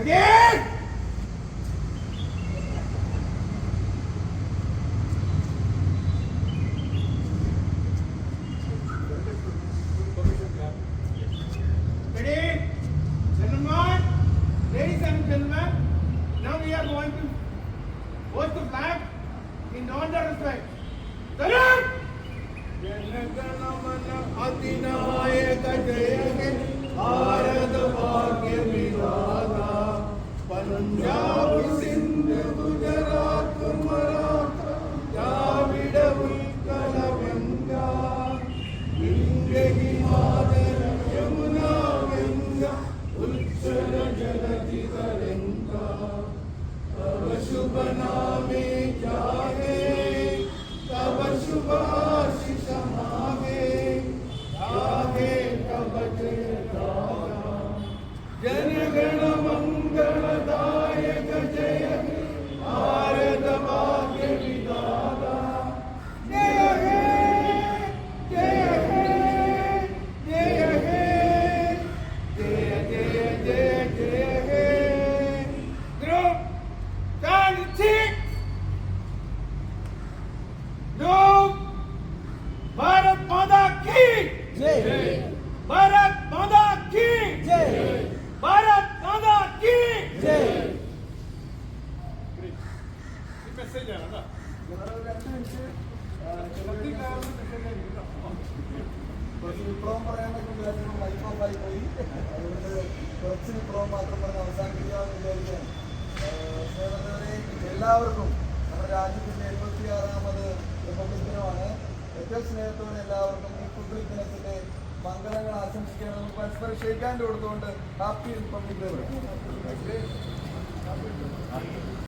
Ladies and gentlemen, now we are going to hoist the flag in honor and respect. Salute! Janaganamana Adinayaka Jayake Bharat Bhagya Vidhata Punjab Sindh Gujarat Maratha Dravida Utkala Ganga Ganga Himadaya Yamuna Ganga Ulchana Jalati Taranga Tava Shubha Name Jage Tava Shubha Ashish Mage Jage Tava Jaya Jaya Jana Gana Mangala Dayaka Jaya Bharat Bhagya Vidhata Jaya He Jaya He Jaya He Jaya Jaya Jaya Jaya He Group stand cheek लोग भारत माता की जय भारत माता की जय भारत माता की जय മെസ്സേജ് ആണ് വിപ്ലവം പറയാനൊക്കെ വിചാരിച്ചു ലൈഫ് ഓഫായി പോയി. അതുകൊണ്ട് കുറച്ച് വിപ്ലവം മാത്രം പറഞ്ഞ് അവസാനിപ്പിക്കാമെന്ന് വിചാരിക്കാൻ എല്ലാവർക്കും നമ്മുടെ രാജ്യത്തിൻ്റെ 76ാമത് റിപ്പബ്ലിക് ദിനമാണ്. ഏറ്റവും സ്നേഹത്തോടെ എല്ലാവർക്കും ഈ റിപ്പബ്ലിക് ദിനത്തിൻ്റെ മംഗളങ്ങൾ ആശംസിക്കാൻ നമുക്ക് പരസ്പരം ഷെയ്ക്ക് ഹാൻഡ് കൊടുത്തുകൊണ്ട് ഹാപ്പി റിപ്പബ്ലിക് ഡേ.